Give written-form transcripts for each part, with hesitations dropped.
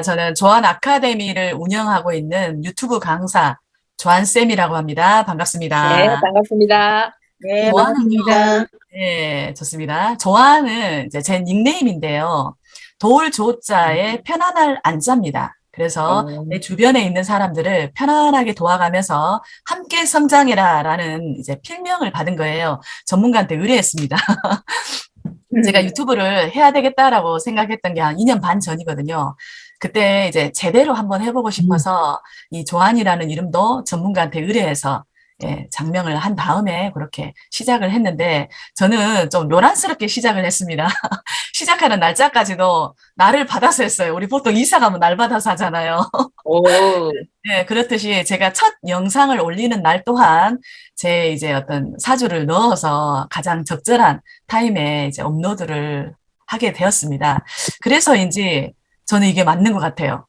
저는 조한 아카데미를 운영하고 있는 유튜브 강사 조한쌤이라고 합니다. 네, 반갑습니다. 반갑습니다. 네, 조한은요, 반갑습니다. 네, 좋습니다. 조한은 이제 제 닉네임인데요. 도울 조자에 편안할 안자입니다. 그래서 어, 내 주변에 있는 사람들을 편안하게 도와가면서 함께 성장해라라는 이제 필명을 받은 거예요. 전문가한테 의뢰했습니다. 제가 유튜브를 해야 되겠다라고 생각했던 게 한 2년 반 전이거든요. 그때 이제 제대로 한번 해보고 싶어서 이 조한이라는 이름도 전문가한테 의뢰해서 예, 장명을 한 다음에 그렇게 시작을 했는데 저는 좀 요란스럽게 시작을 했습니다. 시작하는 날짜까지도 날을 받아서 했어요. 우리 보통 이사 가면 날 받아서 하잖아요. 오, 네, 그렇듯이 제가 첫 영상을 올리는 날 또한 제 이제 어떤 사주를 넣어서 가장 적절한 타임에 이제 업로드를 하게 되었습니다. 그래서인지 저는 이게 맞는 것 같아요.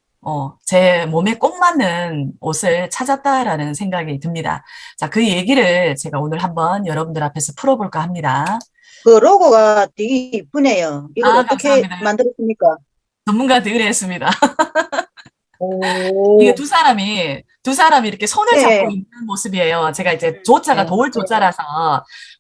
제 몸에 꼭 맞는 옷을 찾았다라는 생각이 듭니다. 자, 그 얘기를 제가 오늘 한번 여러분들 앞에서 풀어볼까 합니다. 그 로고가 되게 이쁘네요. 이걸 아, 어떻게 감사합니다. 만들었습니까? 전문가한테 의뢰했습니다. 이게 오, 두 사람이 이렇게 손을 잡고 네, 있는 모습이에요. 제가 이제 조자가 네. 도울 조자라서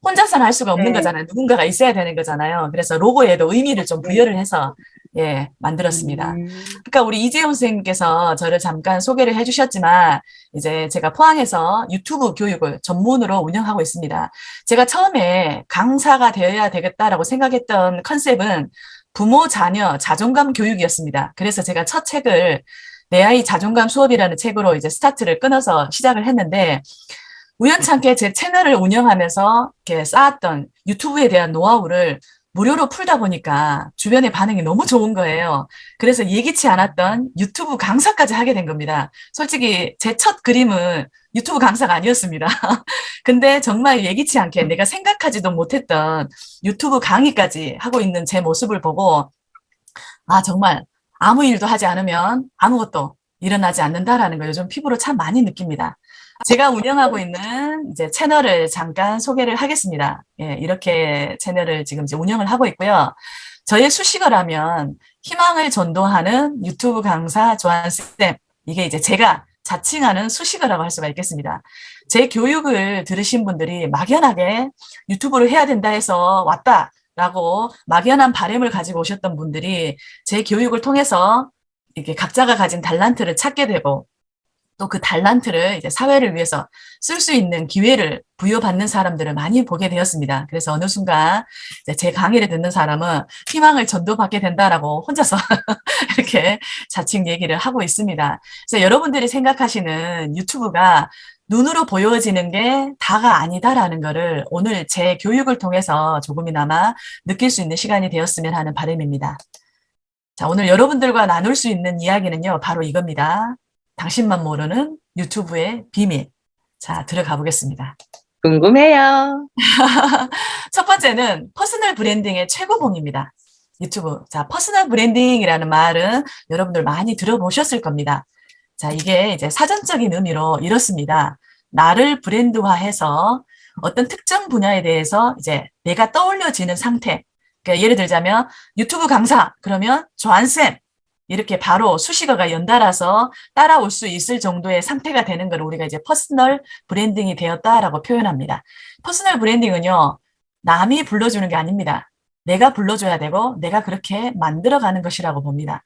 혼자서는 할 수가 없는 네, 거잖아요. 누군가가 있어야 되는 거잖아요. 그래서 로고에도 의미를 좀 네. 부여를 해서 예, 만들었습니다. 음, 그러니까 우리 이재훈 선생님께서 저를 잠깐 소개를 해주셨지만 이제 제가 포항에서 유튜브 교육을 전문으로 운영하고 있습니다. 제가 처음에 강사가 되어야 되겠다라고 생각했던 컨셉은 부모, 자녀, 자존감 교육이었습니다. 그래서 제가 첫 책을 내 아이 자존감 수업이라는 책으로 이제 스타트를 끊어서 시작을 했는데 우연찮게 제 채널을 운영하면서 이렇게 쌓았던 유튜브에 대한 노하우를 무료로 풀다 보니까 주변의 반응이 너무 좋은 거예요. 그래서 예기치 않았던 유튜브 강사까지 하게 된 겁니다. 솔직히 제 첫 그림은 유튜브 강사가 아니었습니다. 근데 정말 예기치 않게 내가 생각하지도 못했던 유튜브 강의까지 하고 있는 제 모습을 보고 아, 정말 아무 일도 하지 않으면 아무것도 일어나지 않는다라는 걸 요즘 피부로 참 많이 느낍니다. 제가 운영하고 있는 이제 채널을 잠깐 소개를 하겠습니다. 예, 이렇게 채널을 지금 이제 운영을 하고 있고요. 저의 수식어라면 희망을 전도하는 유튜브 강사 조한쌤. 이게 이제 제가 자칭하는 수식어라고 할 수가 있겠습니다. 제 교육을 들으신 분들이 막연하게 유튜브를 해야 된다 해서 왔다. 라고 막연한 바램을 가지고 오셨던 분들이 제 교육을 통해서 이렇게 각자가 가진 달란트를 찾게 되고 또 그 달란트를 이제 사회를 위해서 쓸 수 있는 기회를 부여받는 사람들을 많이 보게 되었습니다. 그래서 어느 순간 이제 제 강의를 듣는 사람은 희망을 전도받게 된다라고 혼자서 이렇게 자칭 얘기를 하고 있습니다. 그래서 여러분들이 생각하시는 유튜브가 눈으로 보여지는 게 다가 아니다라는 거를 오늘 제 교육을 통해서 조금이나마 느낄 수 있는 시간이 되었으면 하는 바람입니다. 자, 오늘 여러분들과 나눌 수 있는 이야기는요, 바로 이겁니다. 당신만 모르는 유튜브의 비밀. 자, 들어가 보겠습니다. 궁금해요. 첫 번째는 퍼스널 브랜딩의 최고봉입니다. 유튜브. 자, 퍼스널 브랜딩이라는 말은 여러분들 많이 들어보셨을 겁니다. 자, 이게 이제 사전적인 의미로 이렇습니다. 나를 브랜드화해서 어떤 특정 분야에 대해서 이제 내가 떠올려지는 상태. 그러니까 예를 들자면 유튜브 강사, 그러면 조한쌤. 이렇게 바로 수식어가 연달아서 따라올 수 있을 정도의 상태가 되는 걸 우리가 이제 퍼스널 브랜딩이 되었다라고 표현합니다. 퍼스널 브랜딩은요, 남이 불러주는 게 아닙니다. 내가 불러줘야 되고, 내가 그렇게 만들어가는 것이라고 봅니다.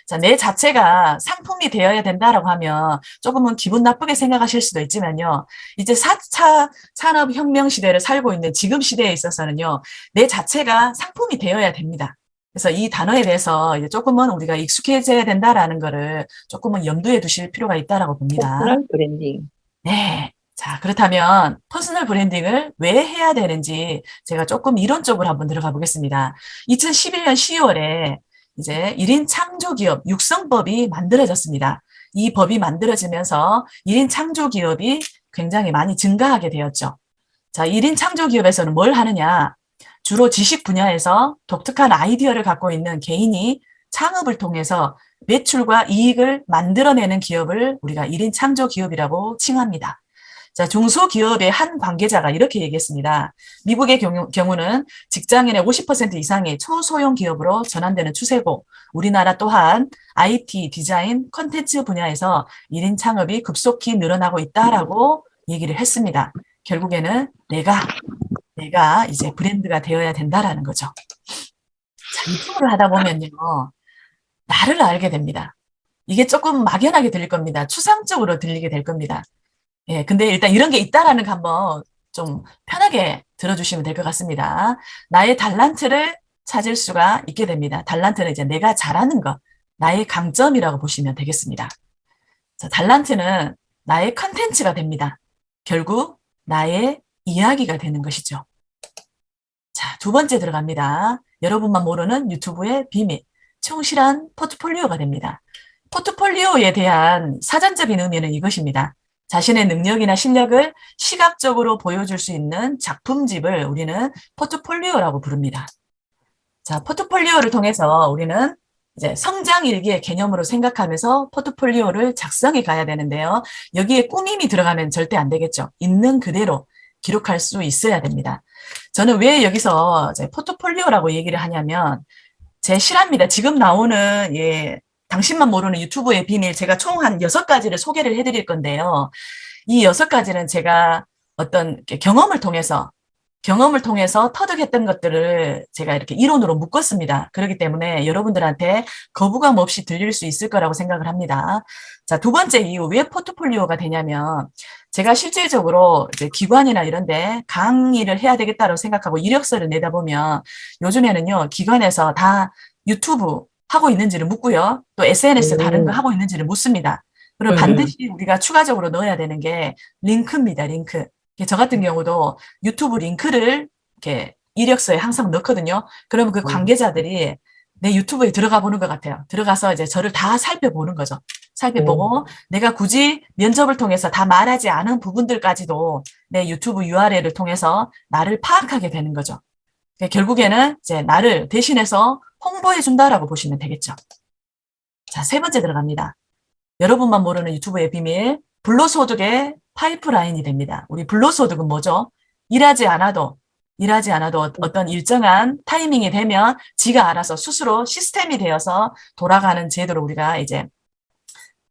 자, 내 자체가 상품이 되어야 된다라고 하면 조금은 기분 나쁘게 생각하실 수도 있지만요. 이제 4차 산업혁명 시대를 살고 있는 지금 시대에 있어서는요, 내 자체가 상품이 되어야 됩니다. 그래서 이 단어에 대해서 이제 조금은 우리가 익숙해져야 된다라는 거를 조금은 염두에 두실 필요가 있다라고 봅니다. 퍼스널 브랜딩. 네. 자, 그렇다면 퍼스널 브랜딩을 왜 해야 되는지 제가 조금 이론적으로 한번 들어가 보겠습니다. 2011년 10월에 이제 1인 창조기업 육성법이 만들어졌습니다. 이 법이 만들어지면서 1인 창조기업이 굉장히 많이 증가하게 되었죠. 자, 1인 창조기업에서는 뭘 하느냐? 주로 지식 분야에서 독특한 아이디어를 갖고 있는 개인이 창업을 통해서 매출과 이익을 만들어내는 기업을 우리가 1인 창조기업이라고 칭합니다. 자, 중소기업의 한 관계자가 이렇게 얘기했습니다. 미국의 경우는 직장인의 50% 이상이 초소형 기업으로 전환되는 추세고 우리나라 또한 IT, 디자인, 콘텐츠 분야에서 1인 창업이 급속히 늘어나고 있다라고 얘기를 했습니다. 결국에는 내가 이제 브랜드가 되어야 된다라는 거죠. 자, 유튜브를 하다 보면요. 나를 알게 됩니다. 이게 조금 막연하게 들릴 겁니다. 추상적으로 들리게 될 겁니다. 예, 근데 일단 이런 게 있다라는 거 한번 좀 편하게 들어주시면 될 것 같습니다. 나의 달란트를 찾을 수가 있게 됩니다. 달란트는 이제 내가 잘하는 것, 나의 강점이라고 보시면 되겠습니다. 자, 달란트는 나의 컨텐츠가 됩니다. 결국 나의 이야기가 되는 것이죠. 자, 두 번째 들어갑니다. 여러분만 모르는 유튜브의 비밀, 충실한 포트폴리오가 됩니다. 포트폴리오에 대한 사전적인 의미는 이것입니다. 자신의 능력이나 실력을 시각적으로 보여줄 수 있는 작품집을 우리는 포트폴리오라고 부릅니다. 자, 포트폴리오를 통해서 우리는 이제 성장일기의 개념으로 생각하면서 포트폴리오를 작성해 가야 되는데요. 여기에 꾸밈이 들어가면 절대 안 되겠죠. 있는 그대로 기록할 수 있어야 됩니다. 저는 왜 여기서 이제 포트폴리오라고 얘기를 하냐면 제 실화입니다. 지금 나오는 당신만 모르는 유튜브의 비밀 제가 총 한 6가지를 소개를 해드릴 건데요. 이 6가지는 제가 어떤 경험을 통해서 터득했던 것들을 제가 이렇게 이론으로 묶었습니다. 그렇기 때문에 여러분들한테 거부감 없이 들릴 수 있을 거라고 생각을 합니다. 자, 두 번째 이유, 왜 포트폴리오가 되냐면 제가 실질적으로 이제 기관이나 이런 데 강의를 해야 되겠다고 생각하고 이력서를 내다 보면 요즘에는요, 기관에서 다 유튜브 하고 있는지를 묻고요. 또 SNS 다른 거 하고 있는지를 묻습니다. 그리고 반드시 우리가 추가적으로 넣어야 되는 게 링크입니다. 링크. 저 같은 경우도 유튜브 링크를 이렇게 이력서에 항상 넣거든요. 그러면 그 관계자들이 내 유튜브에 들어가 보는 것 같아요. 들어가서 이제 저를 다 살펴보는 거죠. 살펴보고 내가 굳이 면접을 통해서 다 말하지 않은 부분들까지도 내 유튜브 URL을 통해서 나를 파악하게 되는 거죠. 결국에는 이제 나를 대신해서 홍보해 준다라고 보시면 되겠죠. 자, 세 번째 들어갑니다. 여러분만 모르는 유튜브의 비밀, 불로소득의 파이프라인이 됩니다. 우리 불로소득은 뭐죠? 일하지 않아도 어떤 일정한 타이밍이 되면 지가 알아서 스스로 시스템이 되어서 돌아가는 제도로 우리가 이제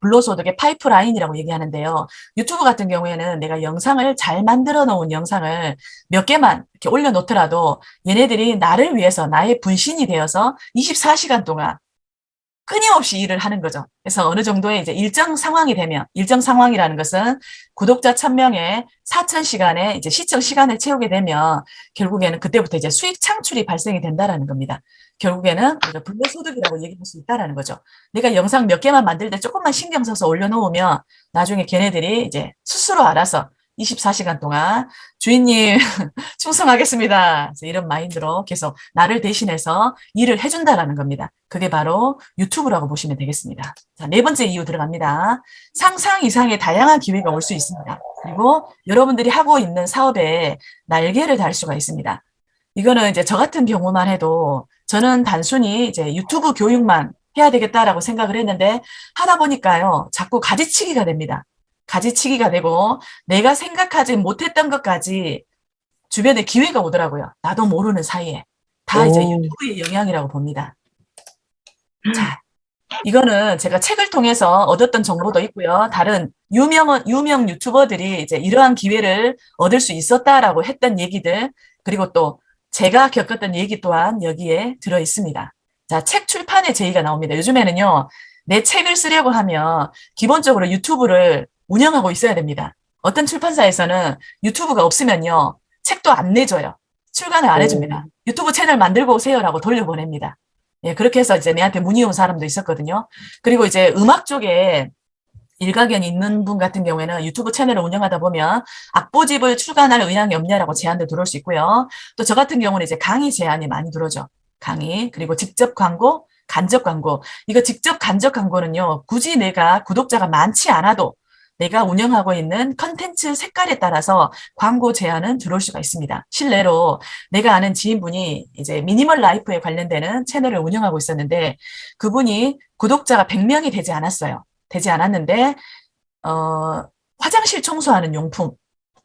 불로소득의 파이프라인이라고 얘기하는데요. 유튜브 같은 경우에는 내가 영상을 잘 만들어 놓은 영상을 몇 개만 이렇게 올려놓더라도 얘네들이 나를 위해서 나의 분신이 되어서 24시간 동안 끊임없이 일을 하는 거죠. 그래서 어느 정도의 이제 일정 상황이 되면, 일정 상황이라는 것은 구독자 1000명에 4000시간의 이제 시청 시간을 채우게 되면 결국에는 그때부터 이제 수익 창출이 발생이 된다라는 겁니다. 결국에는 우리가 불로소득이라고 얘기할 수 있다라는 거죠. 내가 영상 몇 개만 만들 때 조금만 신경 써서 올려놓으면 나중에 걔네들이 이제 스스로 알아서 24시간 동안 주인님 충성하겠습니다. 이런 마인드로 계속 나를 대신해서 일을 해준다라는 겁니다. 그게 바로 유튜브라고 보시면 되겠습니다. 자, 네 번째 이유 들어갑니다. 상상 이상의 다양한 기회가 올 수 있습니다. 그리고 여러분들이 하고 있는 사업에 날개를 달 수가 있습니다. 이거는 이제 저 같은 경우만 해도 저는 단순히 이제 유튜브 교육만 해야 되겠다라고 생각을 했는데 하다 보니까요, 자꾸 가지치기가 됩니다. 가지치기가 되고 내가 생각하지 못했던 것까지 주변에 기회가 오더라고요. 나도 모르는 사이에. 다 이제 유튜브의 영향이라고 봅니다. 자, 이거는 제가 책을 통해서 얻었던 정보도 있고요. 다른 유명 유튜버들이 이제 이러한 기회를 얻을 수 있었다라고 했던 얘기들, 그리고 또 제가 겪었던 얘기 또한 여기에 들어 있습니다. 자, 책 출판의 제의가 나옵니다. 요즘에는요, 내 책을 쓰려고 하면 기본적으로 유튜브를 운영하고 있어야 됩니다. 어떤 출판사에서는 유튜브가 없으면요, 책도 안 내줘요. 출간을 안 해줍니다. 유튜브 채널 만들고 오세요라고 돌려보냅니다. 예, 그렇게 해서 이제 내한테 문의 온 사람도 있었거든요. 그리고 이제 음악 쪽에 일가견이 있는 분 같은 경우에는 유튜브 채널을 운영하다 보면 악보집을 출간할 의향이 없냐라고 제안도 들어올 수 있고요. 또 저 같은 경우는 이제 강의 제안이 많이 들어오죠. 강의, 그리고 직접 광고, 간접 광고. 이거 직접 간접 광고는요, 굳이 내가 구독자가 많지 않아도 내가 운영하고 있는 컨텐츠 색깔에 따라서 광고 제안은 들어올 수가 있습니다. 실례로 내가 아는 지인분이 이제 미니멀 라이프에 관련되는 채널을 운영하고 있었는데 그분이 구독자가 100명이 되지 않았어요. 되지 않았는데 화장실 청소하는 용품,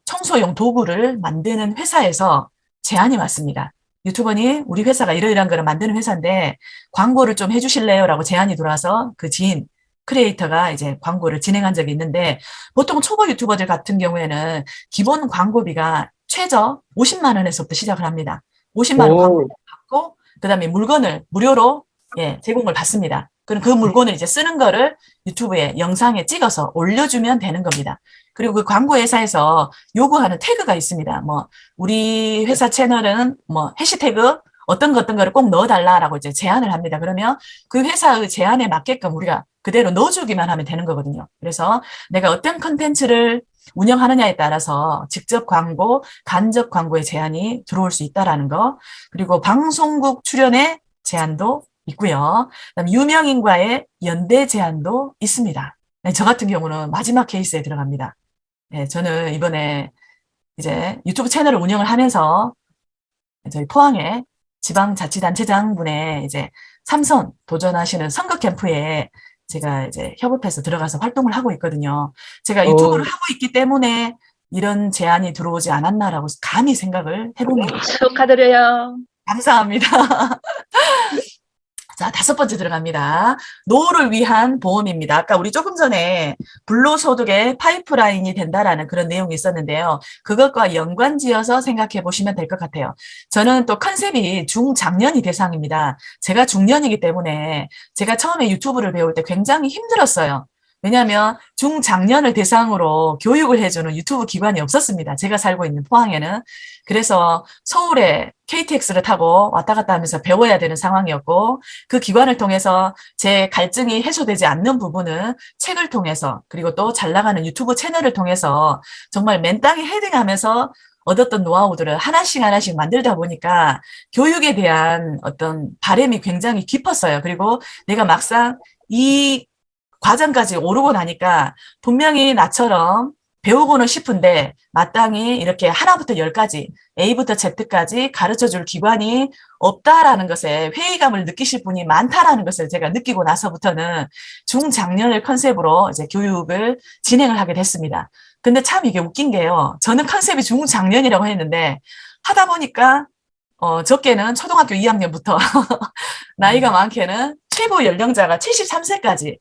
청소용 도구를 만드는 회사에서 제안이 왔습니다. 유튜버니 우리 회사가 이러이러한 거를 만드는 회사인데 광고를 좀 해주실래요? 라고 제안이 들어와서 그 지인 크리에이터가 이제 광고를 진행한 적이 있는데 보통 초보 유튜버들 같은 경우에는 기본 광고비가 최저 50만 원에서부터 시작을 합니다. 50만 원 광고 오, 받고 그다음에 물건을 무료로 제공을 받습니다. 그럼 그 물건을 이제 쓰는 거를 유튜브에 영상에 찍어서 올려주면 되는 겁니다. 그리고 그 광고 회사에서 요구하는 태그가 있습니다. 뭐 우리 회사 채널은 뭐 해시태그 어떤 거를 꼭 넣어달라라고 이제 제안을 합니다. 그러면 그 회사의 제안에 맞게끔 우리가 그대로 넣어주기만 하면 되는 거거든요. 그래서 내가 어떤 컨텐츠를 운영하느냐에 따라서 직접 광고, 간접 광고의 제한이 들어올 수 있다라는 거, 그리고 방송국 출연의 제한도 있고요. 그다음에 유명인과의 연대 제한도 있습니다. 네, 저 같은 경우는 마지막 케이스에 들어갑니다. 네, 저는 이번에 이제 유튜브 채널을 운영을 하면서 저희 포항에 지방자치단체장분의 이제 삼선 도전하시는 선거 캠프에 제가 이제 협업해서 들어가서 활동을 하고 있거든요. 제가 유튜브를 오, 하고 있기 때문에 이런 제안이 들어오지 않았나라고 감히 생각을 해봅니다. 축하드려요. 감사합니다. 자, 다섯 번째 들어갑니다. 노후를 위한 보험입니다. 아까 우리 조금 전에 불로소득의 파이프라인이 된다라는 그런 내용이 있었는데요. 그것과 연관지어서 생각해 보시면 될 것 같아요. 저는 또 컨셉이 중장년이 대상입니다. 제가 중년이기 때문에 제가 처음에 유튜브를 배울 때 굉장히 힘들었어요. 왜냐하면 중장년을 대상으로 교육을 해주는 유튜브 기관이 없었습니다. 제가 살고 있는 포항에는. 그래서 서울에 KTX를 타고 왔다 갔다 하면서 배워야 되는 상황이었고 그 기관을 통해서 제 갈증이 해소되지 않는 부분은 책을 통해서 그리고 또 잘 나가는 유튜브 채널을 통해서 정말 맨땅에 헤딩하면서 얻었던 노하우들을 하나씩 하나씩 만들다 보니까 교육에 대한 어떤 바람이 굉장히 깊었어요. 그리고 내가 막상 이 과정까지 오르고 나니까 분명히 나처럼 배우고는 싶은데 마땅히 이렇게 하나부터 열까지 A부터 Z까지 가르쳐줄 기관이 없다라는 것에 회의감을 느끼실 분이 많다라는 것을 제가 느끼고 나서부터는 중장년을 컨셉으로 이제 교육을 진행을 하게 됐습니다. 근데 참 이게 웃긴 게요. 저는 컨셉이 중장년이라고 했는데 하다 보니까 적게는 초등학교 2학년부터 나이가 많게는 최고 연령자가 73세까지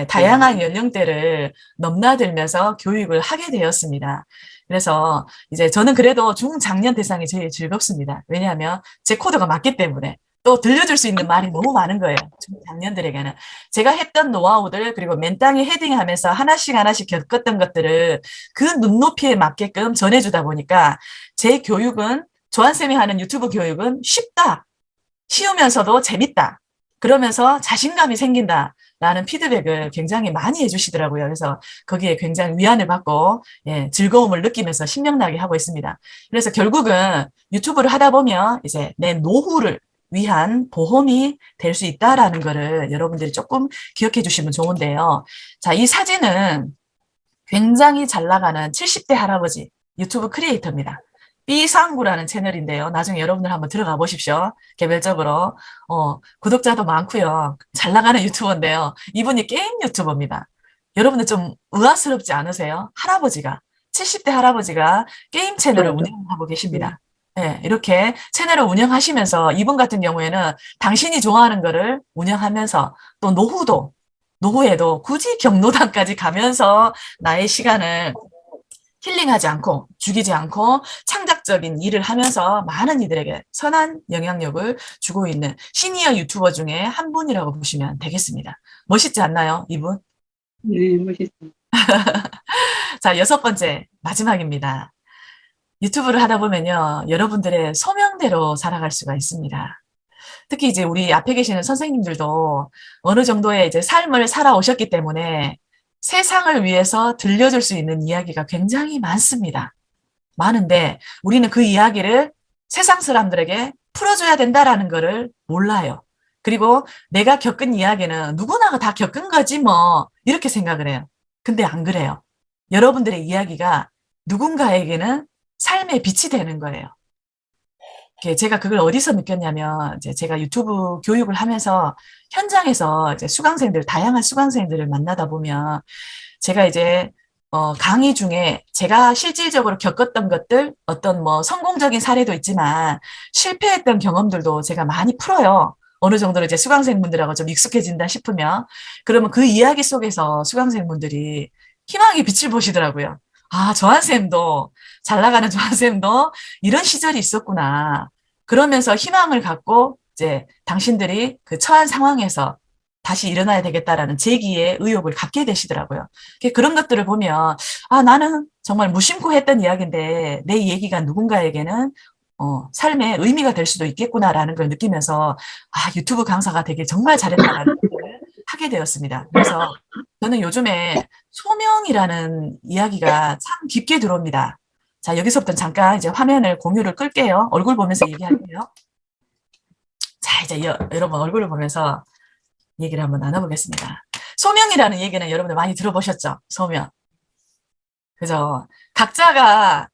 다양한 연령대를 넘나들면서 교육을 하게 되었습니다. 그래서 이제 저는 그래도 중장년 대상이 제일 즐겁습니다. 왜냐하면 제 코드가 맞기 때문에 또 들려줄 수 있는 말이 너무 많은 거예요. 중장년들에게는. 제가 했던 노하우들 그리고 맨땅에 헤딩하면서 하나씩 하나씩 겪었던 것들을 그 눈높이에 맞게끔 전해주다 보니까 제 교육은 조한쌤이 하는 유튜브 교육은 쉽다. 쉬우면서도 재밌다. 그러면서 자신감이 생긴다. 라는 피드백을 굉장히 많이 해주시더라고요. 그래서 거기에 굉장히 위안을 받고 즐거움을 느끼면서 신명나게 하고 있습니다. 그래서 결국은 유튜브를 하다 보면 이제 내 노후를 위한 보험이 될 수 있다라는 거를 여러분들이 조금 기억해 주시면 좋은데요. 자, 이 사진은 굉장히 잘 나가는 70대 할아버지 유튜브 크리에이터입니다. B상구라는 채널인데요. 나중에 여러분들 한번 들어가 보십시오. 개별적으로. 구독자도 많고요. 잘 나가는 유튜버인데요. 이분이 게임 유튜버입니다. 여러분들 좀 의아스럽지 않으세요? 70대 할아버지가 게임 채널을 운영하고 계십니다. 네, 이렇게 채널을 운영하시면서 이분 같은 경우에는 당신이 좋아하는 거를 운영하면서 또 노후에도 굳이 경로당까지 가면서 나의 시간을 힐링하지 않고 죽이지 않고 창작적인 일을 하면서 많은 이들에게 선한 영향력을 주고 있는 시니어 유튜버 중에 한 분이라고 보시면 되겠습니다. 멋있지 않나요, 이분? 네, 멋있습니다. 자, 여섯 번째 마지막입니다. 유튜브를 하다 보면요, 여러분들의 소명대로 살아갈 수가 있습니다. 특히 이제 우리 앞에 계시는 선생님들도 어느 정도의 이제 삶을 살아오셨기 때문에 세상을 위해서 들려줄 수 있는 이야기가 굉장히 많습니다. 많은데 우리는 그 이야기를 세상 사람들에게 풀어줘야 된다라는 거를 몰라요. 그리고 내가 겪은 이야기는 누구나 다 겪은 거지 뭐 이렇게 생각을 해요. 근데 안 그래요. 여러분들의 이야기가 누군가에게는 삶의 빛이 되는 거예요. 제가 그걸 어디서 느꼈냐면, 이제 제가 유튜브 교육을 하면서 현장에서 이제 다양한 수강생들을 만나다 보면, 제가 이제 강의 중에 제가 실질적으로 겪었던 것들, 어떤 뭐 성공적인 사례도 있지만 실패했던 경험들도 제가 많이 풀어요. 어느 정도로 이제 수강생분들하고 좀 익숙해진다 싶으면. 그러면 그 이야기 속에서 수강생분들이 희망의 빛을 보시더라고요. 아, 조한쌤도, 잘 나가는 조한쌤도 이런 시절이 있었구나. 그러면서 희망을 갖고 이제 당신들이 그 처한 상황에서 다시 일어나야 되겠다라는 재기의 의욕을 갖게 되시더라고요. 그런 것들을 보면, 아, 나는 정말 무심코 했던 이야기인데, 내 얘기가 누군가에게는, 삶의 의미가 될 수도 있겠구나라는 걸 느끼면서, 아, 유튜브 강사가 되게 정말 잘했다라는 생각을 하게 되었습니다. 그래서 저는 요즘에 소명이라는 이야기가 참 깊게 들어옵니다. 자, 여기서부터 잠깐 이제 화면을 공유를 끌게요. 얼굴 보면서 얘기할게요. 자, 이제 여러분 얼굴을 보면서 얘기를 한번 나눠보겠습니다. 소명이라는 얘기는 여러분들 많이 들어보셨죠? 소명. 그죠? 각자가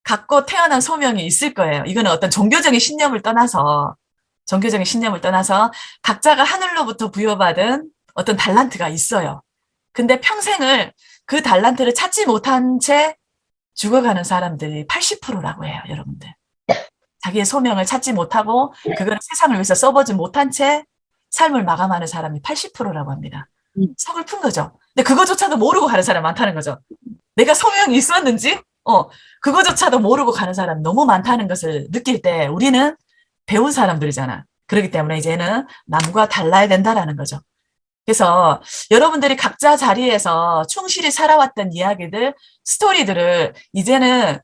갖고 태어난 소명이 있을 거예요. 이거는 어떤 종교적인 신념을 떠나서 각자가 하늘로부터 부여받은 어떤 달란트가 있어요. 근데 평생을 그 달란트를 찾지 못한 채 죽어가는 사람들이 80%라고 해요, 여러분들. 자기의 소명을 찾지 못하고 그걸 세상을 위해서 써보지 못한 채 삶을 마감하는 사람이 80%라고 합니다. 서글픈 거죠. 근데 그거조차도 모르고 가는 사람 많다는 거죠. 내가 소명이 있었는지, 그거조차도 모르고 가는 사람 너무 많다는 것을 느낄 때 우리는 배운 사람들이잖아. 그렇기 때문에 이제는 남과 달라야 된다라는 거죠. 그래서 여러분들이 각자 자리에서 충실히 살아왔던 이야기들, 스토리들을 이제는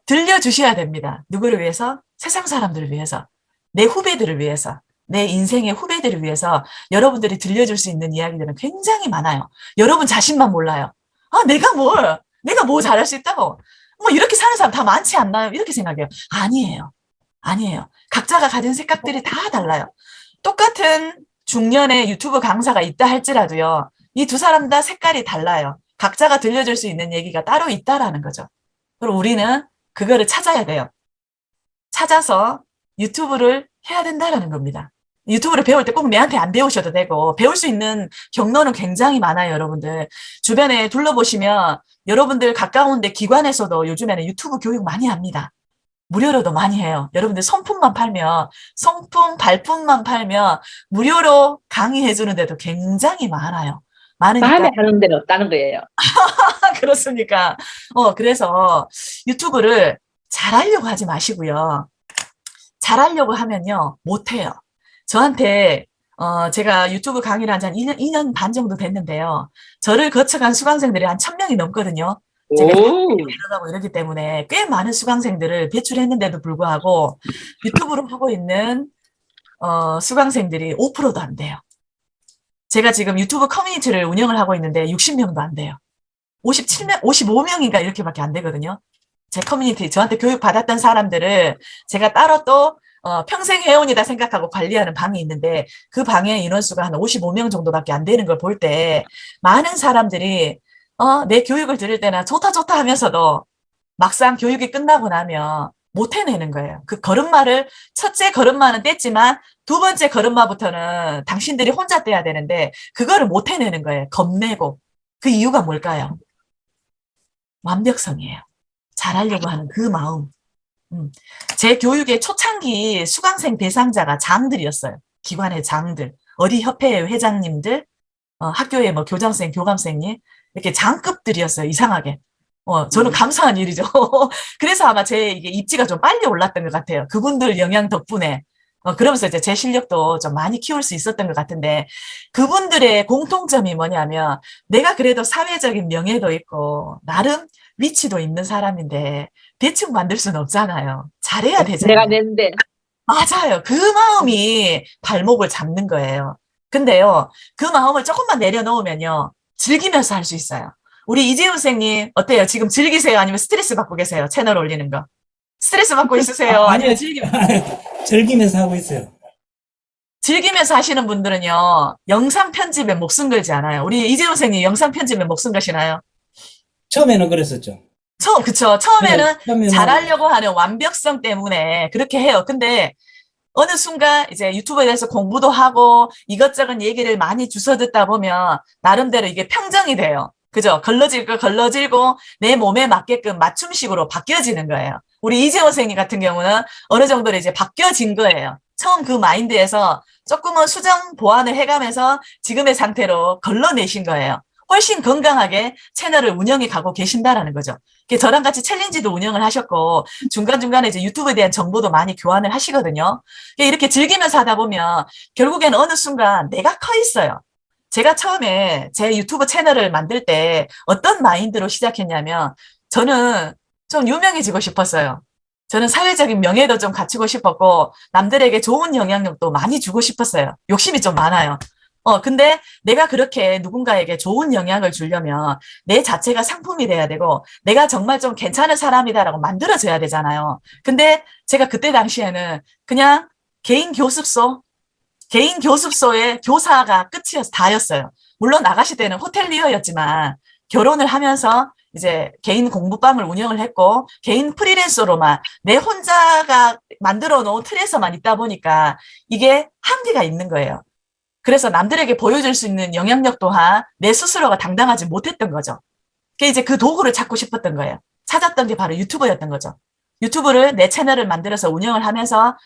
들려주셔야 됩니다. 누구를 위해서? 세상 사람들을 위해서. 내 후배들을 위해서. 내 인생의 후배들을 위해서 여러분들이 들려줄 수 있는 이야기들은 굉장히 많아요. 여러분 자신만 몰라요. 아, 내가 뭐 잘할 수 있다고. 뭐 이렇게 사는 사람 다 많지 않나요? 이렇게 생각해요. 아니에요. 아니에요. 각자가 가진 생각들이 다 달라요. 똑같은 중년의 유튜브 강사가 있다 할지라도요. 이 두 사람 다 색깔이 달라요. 각자가 들려줄 수 있는 얘기가 따로 있다라는 거죠. 그리고 우리는 그거를 찾아야 돼요. 찾아서 유튜브를 해야 된다라는 겁니다. 유튜브를 배울 때 꼭 내한테 안 배우셔도 되고 배울 수 있는 경로는 굉장히 많아요, 여러분들. 주변에 둘러보시면 여러분들 가까운 데 기관에서도 요즘에는 유튜브 교육 많이 합니다. 무료로도 많이 해요. 여러분들 성품, 발품만 팔면 무료로 강의해 주는 데도 굉장히 많아요. 많으니까. 마음에 하는 데는 없다는 거예요. 그렇습니까? 그래서 유튜브를 잘하려고 하지 마시고요. 잘하려고 하면요, 못해요. 저한테, 제가 유튜브 강의를 한 지 한 2년 반 정도 됐는데요. 저를 거쳐간 수강생들이 한 1000명이 넘거든요. 제가 데려가고 이러기 때문에 꽤 많은 수강생들을 배출했는데도 불구하고 유튜브로 하고 있는, 수강생들이 5%도 안 돼요. 제가 지금 유튜브 커뮤니티를 운영을 하고 있는데 60명도 안 돼요. 55명인가 이렇게밖에 안 되거든요. 제 커뮤니티, 저한테 교육 받았던 사람들을 제가 따로 또 평생 회원이다 생각하고 관리하는 방이 있는데 그 방의 인원수가 한 55명 정도밖에 안 되는 걸 볼 때 많은 사람들이 내 교육을 들을 때나 좋다 하면서도 막상 교육이 끝나고 나면 못 해내는 거예요. 그 걸음마를 첫째 걸음마는 뗐지만 두 번째 걸음마부터는 당신들이 혼자 떼야 되는데 그거를 못 해내는 거예요. 겁내고. 그 이유가 뭘까요? 완벽성이에요. 잘하려고 하는 그 마음. 제 교육의 초창기 수강생 대상자가 장들이었어요. 기관의 장들, 어디 협회의 회장님들, 학교의 뭐 교장선생, 교감선생님, 이렇게 장급들이었어요. 이상하게. 저는 감사한 일이죠. 그래서 아마 제 이게 입지가 좀 빨리 올랐던 것 같아요. 그분들 영향 덕분에. 그러면서 이제 제 실력도 좀 많이 키울 수 있었던 것 같은데, 그분들의 공통점이 뭐냐면, 내가 그래도 사회적인 명예도 있고, 나름 위치도 있는 사람인데, 대충 만들 수는 없잖아요. 잘해야 되잖아요. 내가 냈는데. 맞아요. 그 마음이 발목을 잡는 거예요. 근데요, 그 마음을 조금만 내려놓으면요, 즐기면서 할 수 있어요. 우리 이재훈 선생님, 어때요? 지금 즐기세요? 아니면 스트레스 받고 계세요? 채널 올리는 거. 스트레스 받고 있으세요? 아니요, 즐기면서 하고 있어요. 즐기면서 하시는 분들은요, 영상 편집에 목숨 걸지 않아요. 우리 이재훈 선생님 영상 편집에 목숨 거시나요? 처음에는 그랬었죠. 그쵸. 처음에는 처음에는 잘하려고 하는 완벽성 때문에 그렇게 해요. 근데 어느 순간 이제 유튜브에 대해서 공부도 하고 이것저것 얘기를 많이 주워 듣다 보면 나름대로 이게 평정이 돼요. 그죠? 걸러질고 내 몸에 맞게끔 맞춤식으로 바뀌어지는 거예요. 우리 이재호 선생님 같은 경우는 어느 정도로 이제 바뀌어진 거예요. 처음 그 마인드에서 조금은 수정 보완을 해가면서 지금의 상태로 걸러내신 거예요. 훨씬 건강하게 채널을 운영해 가고 계신다라는 거죠. 저랑 같이 챌린지도 운영을 하셨고 중간중간에 이제 유튜브에 대한 정보도 많이 교환을 하시거든요. 이렇게 즐기면서 하다 보면 결국에는 어느 순간 내가 커 있어요. 제가 처음에 제 유튜브 채널을 만들 때 어떤 마인드로 시작했냐면 저는 좀 유명해지고 싶었어요. 저는 사회적인 명예도 좀 갖추고 싶었고 남들에게 좋은 영향력도 많이 주고 싶었어요. 욕심이 좀 많아요. 근데 내가 그렇게 누군가에게 좋은 영향을 주려면 내 자체가 상품이 돼야 되고 내가 정말 좀 괜찮은 사람이다라고 만들어져야 되잖아요. 근데 제가 그때 당시에는 그냥 개인 교습소의 교사가 다였어요. 물론 나가실 때는 호텔리어였지만 결혼을 하면서 이제 개인 공부방을 운영을 했고 개인 프리랜서로만 내 혼자가 만들어 놓은 틀에서만 있다 보니까 이게 한계가 있는 거예요. 그래서 남들에게 보여줄 수 있는 영향력 또한 내 스스로가 당당하지 못했던 거죠. 이제 그 도구를 찾고 싶었던 거예요. 찾았던 게 바로 유튜버였던 거죠. 유튜브를 내 채널을 만들어서 운영을 하면서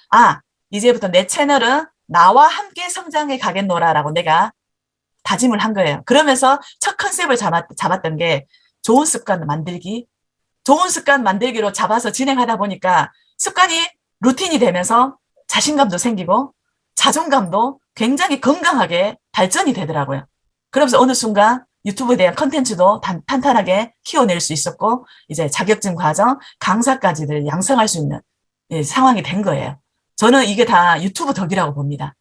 이제부터 내 채널은 나와 함께 성장해 가겠노라라고 내가 다짐을 한 거예요. 그러면서 첫 컨셉을 잡았던 게 좋은 습관 만들기로 잡아서 진행하다 보니까 습관이 루틴이 되면서 자신감도 생기고 자존감도 굉장히 건강하게 발전이 되더라고요. 그러면서 어느 순간 유튜브에 대한 컨텐츠도 탄탄하게 키워낼 수 있었고 이제 자격증 과정, 강사까지를 양성할 수 있는 상황이 된 거예요. 저는 이게 다 유튜브 덕이라고 봅니다.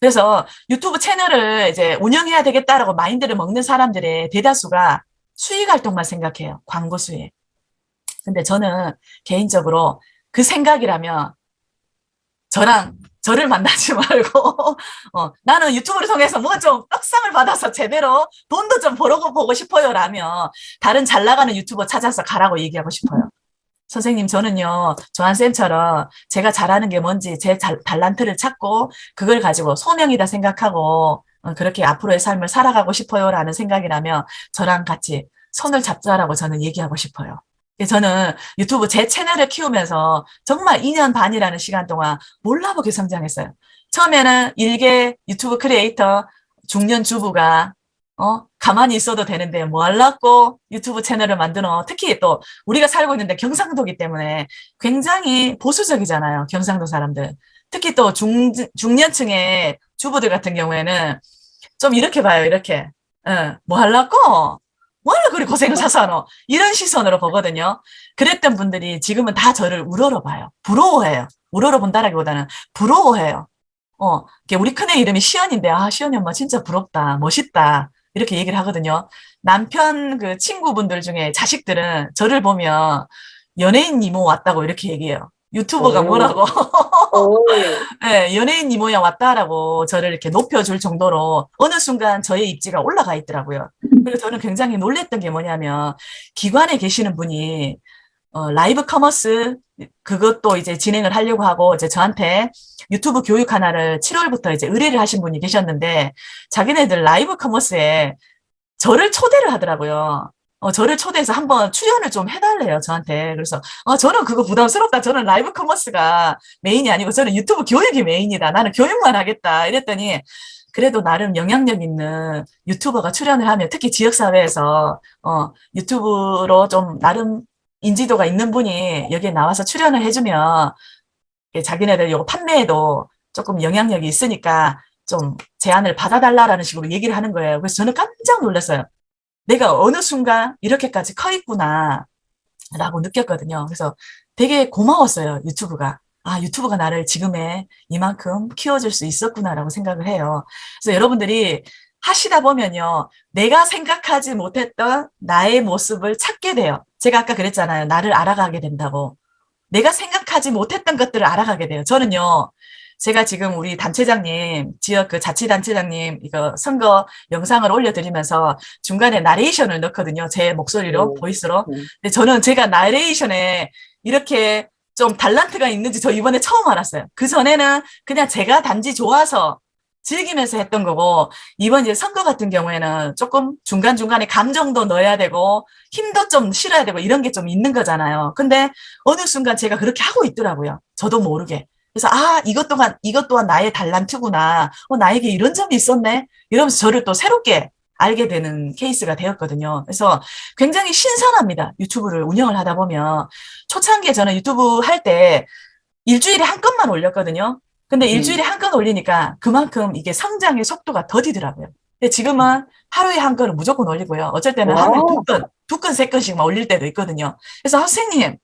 그래서 유튜브 채널을 이제 운영해야 되겠다라고 마인드를 먹는 사람들의 대다수가 수익 활동만 생각해요. 광고 수익. 근데 저는 개인적으로 그 생각이라면 저를 만나지 말고 나는 유튜브를 통해서 뭐 좀 떡상을 받아서 제대로 돈도 좀 벌어보고 싶어요 라면 다른 잘 나가는 유튜버 찾아서 가라고 얘기하고 싶어요. 선생님, 저는요, 조한쌤처럼 제가 잘하는 게 뭔지 제 달란트를 찾고 그걸 가지고 소명이다 생각하고 그렇게 앞으로의 삶을 살아가고 싶어요라는 생각이라면 저랑 같이 손을 잡자라고 저는 얘기하고 싶어요. 저는 유튜브 제 채널을 키우면서 정말 2년 반이라는 시간 동안 몰라보게 성장했어요. 처음에는 일개 유튜브 크리에이터 중년 주부가 가만히 있어도 되는데 뭐 하려고 유튜브 채널을 만드노. 특히 또 우리가 살고 있는데 경상도기 때문에 굉장히 보수적이잖아요. 경상도 사람들. 특히 또 중년층의 주부들 같은 경우에는 좀 이렇게 봐요. 이렇게. 뭐 하려고? 뭐하려 그리 고생을 사서 하노? 이런 시선으로 보거든요. 그랬던 분들이 지금은 다 저를 우러러 봐요. 부러워해요. 우러러 본다라기보다는 부러워해요. 우리 큰애 이름이 시연인데, 시연이 엄마 진짜 부럽다. 멋있다. 이렇게 얘기를 하거든요. 남편 그 친구분들 중에 자식들은 저를 보면 연예인 이모 왔다고 이렇게 얘기해요. 유튜버가 뭐라고. 네, 연예인 이모야 왔다라고 저를 이렇게 높여줄 정도로 어느 순간 저의 입지가 올라가 있더라고요. 그래서 저는 굉장히 놀랬던 게 뭐냐면 기관에 계시는 분이 라이브 커머스 그것도 이제 진행을 하려고 하고 이제 저한테 유튜브 교육 하나를 7월부터 이제 의뢰를 하신 분이 계셨는데 자기네들 라이브 커머스에 저를 초대를 하더라고요. 저를 초대해서 한번 출연을 좀 해달래요, 저한테. 그래서, 저는 그거 부담스럽다. 저는 라이브 커머스가 메인이 아니고 저는 유튜브 교육이 메인이다. 나는 교육만 하겠다. 이랬더니, 그래도 나름 영향력 있는 유튜버가 출연을 하면, 특히 지역사회에서, 유튜브로 좀 나름 인지도가 있는 분이 여기에 나와서 출연을 해주면, 자기네들 요거 판매에도 조금 영향력이 있으니까 좀 제안을 받아달라라는 식으로 얘기를 하는 거예요. 그래서 저는 깜짝 놀랐어요. 내가 어느 순간 이렇게까지 커 있구나 라고 느꼈거든요. 그래서 되게 고마웠어요. 유튜브가. 유튜브가 나를 지금의 이만큼 키워줄 수 있었구나라고 생각을 해요. 그래서 여러분들이 하시다 보면요. 내가 생각하지 못했던 나의 모습을 찾게 돼요. 제가 아까 그랬잖아요. 나를 알아가게 된다고. 내가 생각하지 못했던 것들을 알아가게 돼요. 저는요. 제가 지금 우리 단체장님, 지역 그 자치단체장님, 이거 선거 영상을 올려드리면서 중간에 나레이션을 넣거든요. 제 목소리로, 보이스로. 근데 저는 제가 나레이션에 이렇게 좀 달란트가 있는지 저 이번에 처음 알았어요. 그 전에는 그냥 제가 단지 좋아서 즐기면서 했던 거고, 이번 이제 선거 같은 경우에는 조금 중간중간에 감정도 넣어야 되고, 힘도 좀 실어야 되고, 이런 게 좀 있는 거잖아요. 근데 어느 순간 제가 그렇게 하고 있더라고요. 저도 모르게. 그래서, 아, 이것 또한 나의 달란트구나. 나에게 이런 점이 있었네. 이러면서 저를 또 새롭게 알게 되는 케이스가 되었거든요. 그래서 굉장히 신선합니다. 유튜브를 운영을 하다 보면. 초창기에 저는 유튜브 할 때 일주일에 한 건만 올렸거든요. 근데 일주일에 한 건 올리니까 그만큼 이게 성장의 속도가 더디더라고요. 근데 지금은 하루에 한 건은 무조건 올리고요. 어쩔 때는 하루에 두 건, 세 건씩만 올릴 때도 있거든요. 그래서 선생님,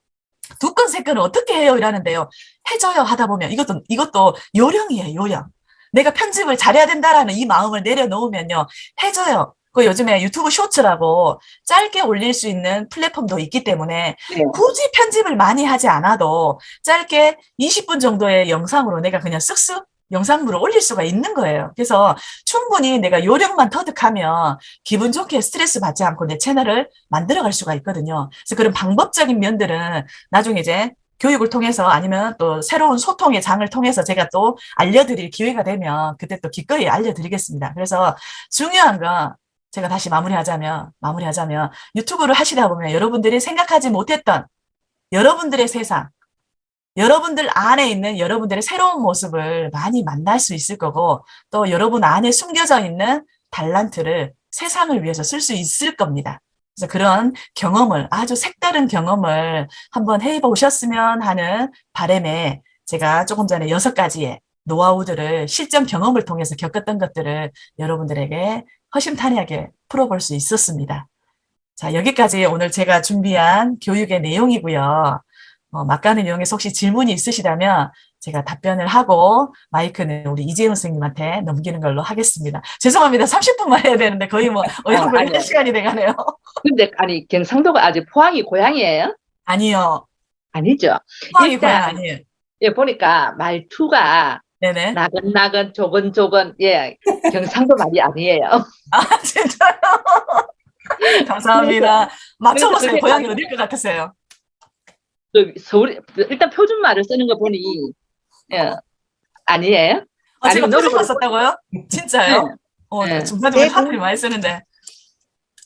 두 건, 세 건을 어떻게 해요? 이러는데요. 해줘요 하다 보면 이것도 요령이에요, 요령. 내가 편집을 잘해야 된다라는 이 마음을 내려놓으면요. 해줘요. 그 요즘에 유튜브 쇼츠라고 짧게 올릴 수 있는 플랫폼도 있기 때문에 네. 굳이 편집을 많이 하지 않아도 짧게 20분 정도의 영상으로 내가 그냥 쓱쓱 영상물을 올릴 수가 있는 거예요. 그래서 충분히 내가 요령만 터득하면 기분 좋게 스트레스 받지 않고 내 채널을 만들어갈 수가 있거든요. 그래서 그런 방법적인 면들은 나중에 이제 교육을 통해서 아니면 또 새로운 소통의 장을 통해서 제가 또 알려드릴 기회가 되면 그때 또 기꺼이 알려드리겠습니다. 그래서 중요한 건 제가 다시 마무리하자면 유튜브를 하시다 보면 여러분들이 생각하지 못했던 여러분들의 세상, 여러분들 안에 있는 여러분들의 새로운 모습을 많이 만날 수 있을 거고 또 여러분 안에 숨겨져 있는 달란트를 세상을 위해서 쓸 수 있을 겁니다. 그래서 그런 경험을 아주 색다른 경험을 한번 해보셨으면 하는 바람에 제가 조금 전에 6가지의 노하우들을 실전 경험을 통해서 겪었던 것들을 여러분들에게 허심탄회하게 풀어볼 수 있었습니다. 자, 여기까지 오늘 제가 준비한 교육의 내용이고요. 막간을 이용해서 혹시 질문이 있으시다면 제가 답변을 하고 마이크는 우리 이재훈 선생님한테 넘기는 걸로 하겠습니다. 죄송합니다. 30분만 해야 되는데 거의 뭐 어영부영 아니요. 할 시간이 돼가네요. 근데 아니 경상도가 아직 포항이 고향이에요? 아니요. 아니죠. 포항이 일단 고향 아니에요. 예 보니까 말투가 네네. 나근나근 조근조근 예 경상도 말이 아니에요. 아, 진짜요? 감사합니다. 맞춰보세요. 그게 고향이 어딜 것 같으세요? 서울 일단 표준말을 쓰는 거 보니 예 아니에요? 제가 아니면 표준말 노력을 썼다고요? 진짜요? 네. 중간중간 네, 사투리 많이 쓰는데.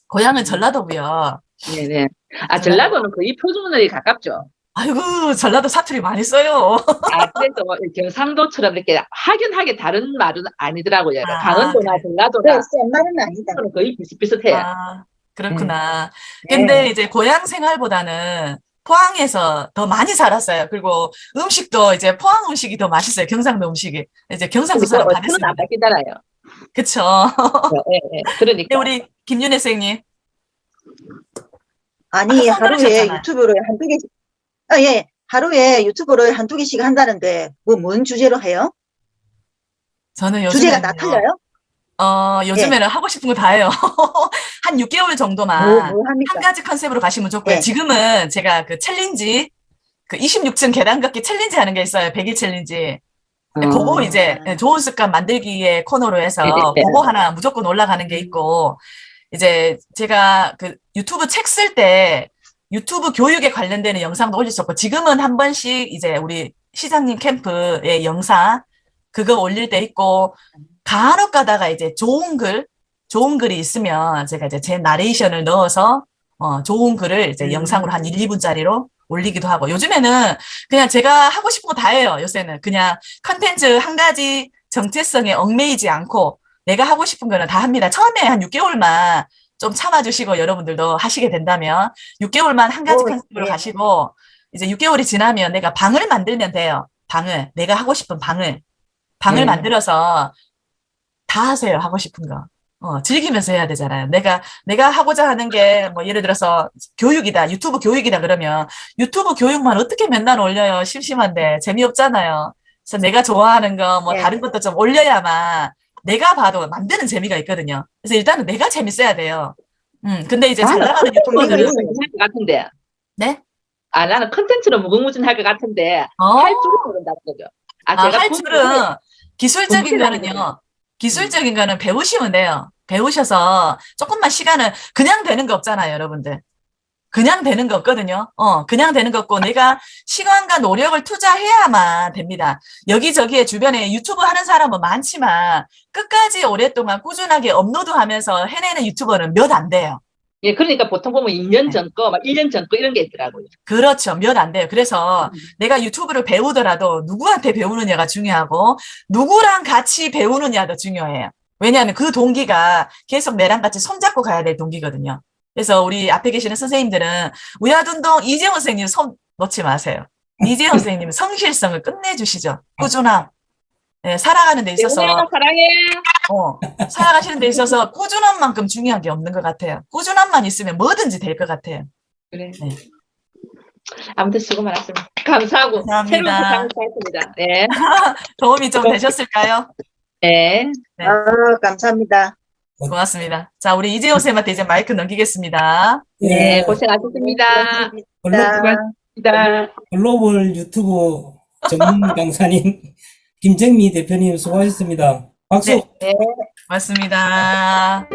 고향은 전라도고요. 네네. 아 전라도. 전라도는 거의 표준말에 가깝죠. 아이고, 전라도 사투리 많이 써요. 아 그래서 경상도처럼 이렇게 확연하게 다른 말은 아니더라고요. 강원도나 그래. 전라도나 센 말은 아니다. 거의 비슷비슷해요. 아, 그렇구나. 네. 근데 이제 고향 생활보다는 포항에서 더 많이 살았어요. 그리고 음식도 이제 포항 음식이 더 맛있어요. 경상도 음식이. 이제 경상도 근데 사람 다 어떻게는 안 됐습니다. 바뀌잖아요. 그쵸. 예, 예. 근데 그러니까 우리 김윤혜 선생님. 아니, 아까 하루에 들으셨잖아요. 유튜브를 한두 개씩, 예, 하루에 유튜브를 한두 개씩 한다는데, 뭔 주제로 해요? 저는 주제가 다 요즘에는요. 틀려요? 요즘에는 하고 싶은 거 다 해요. 한 6개월 정도만 뭐 한 합니까? 가지 컨셉으로 가시면 좋고요. 예. 지금은 제가 그 챌린지, 그 26층 계단 걷기 챌린지 하는 게 있어요. 100일 챌린지. 그거 이제 좋은 습관 만들기의 코너로 해서 네. 그거 하나 무조건 올라가는 게 있고, 이제 제가 그 유튜브 책 쓸 때 유튜브 교육에 관련되는 영상도 올렸었고, 지금은 한 번씩 이제 우리 시장님 캠프의 영상, 그거 올릴 때 있고, 간혹 가다가 이제 좋은 글이 있으면 제가 이제 제 나레이션을 넣어서, 좋은 글을 이제 영상으로 한 1, 2분짜리로 올리기도 하고, 요즘에는 그냥 제가 하고 싶은 거 다 해요, 요새는. 그냥 컨텐츠 한 가지 정체성에 얽매이지 않고, 내가 하고 싶은 거는 다 합니다. 처음에 한 6개월만 좀 참아주시고, 여러분들도 하시게 된다면, 6개월만 한 가지 컨셉으로 네. 가시고, 이제 6개월이 지나면 내가 방을 만들면 돼요. 내가 하고 싶은 방을 만들어서 다 하세요. 하고 싶은 거. 즐기면서 해야 되잖아요. 내가 하고자 하는 게, 뭐, 예를 들어서, 교육이다, 유튜브 교육이다, 그러면, 유튜브 교육만 어떻게 맨날 올려요? 심심한데, 재미없잖아요. 그래서 내가 좋아하는 거, 뭐, 네. 다른 것도 좀 올려야만, 내가 봐도 만드는 재미가 있거든요. 그래서 일단은 내가 재밌어야 돼요. 근데 이제 잘 나가는 유튜버들은, 할것 같은데. 네? 아 나는 컨텐츠로 무궁무진할 것 같은데 할 줄을 모른다는 거죠. 제가 할 줄은, 기술적인 공부를 거는요, 기술적인 거는 배우시면 돼요. 배우셔서 조금만 시간을 그냥 되는 거 없잖아요, 여러분들. 그냥 되는 거 없거든요. 그냥 되는 거 없고 내가 시간과 노력을 투자해야만 됩니다. 여기저기에 주변에 유튜브 하는 사람은 많지만 끝까지 오랫동안 꾸준하게 업로드하면서 해내는 유튜버는 몇 안 돼요. 예, 그러니까 보통 보면 2년 네. 전 거, 막 1년 전 거 이런 게 있더라고요. 그렇죠. 몇 안 돼요. 그래서 내가 유튜브를 배우더라도 누구한테 배우느냐가 중요하고 누구랑 같이 배우느냐도 중요해요. 왜냐하면 그 동기가 계속 내랑 같이 손잡고 가야 될 동기거든요. 그래서 우리 앞에 계시는 선생님들은 우야둔동 이재훈 선생님 손 놓지 마세요. 이재훈 선생님은 성실성을 끝내주시죠. 꾸준함. 예, 살아가는 데 있어서 재훈아, 사랑해. 살아가시는 데 있어서 꾸준함만큼 중요한 게 없는 것 같아요. 꾸준함만 있으면 뭐든지 될 것 같아요. 그래. 네. 아무튼 수고 많았습니다. 감사하고 감사합니다. 새로운 세상을 찾았습니다. 네. 도움이 좀 되셨을까요? 네. 네. 감사합니다. 고맙습니다. 자, 우리 이재호 쌤한테 이제 마이크 넘기겠습니다. 네, 예, 고생하셨습니다. 글로- 글로벌 유튜브 전문 강사님 김정미 대표님 수고하셨습니다. 박수. 네. 고맙습니다.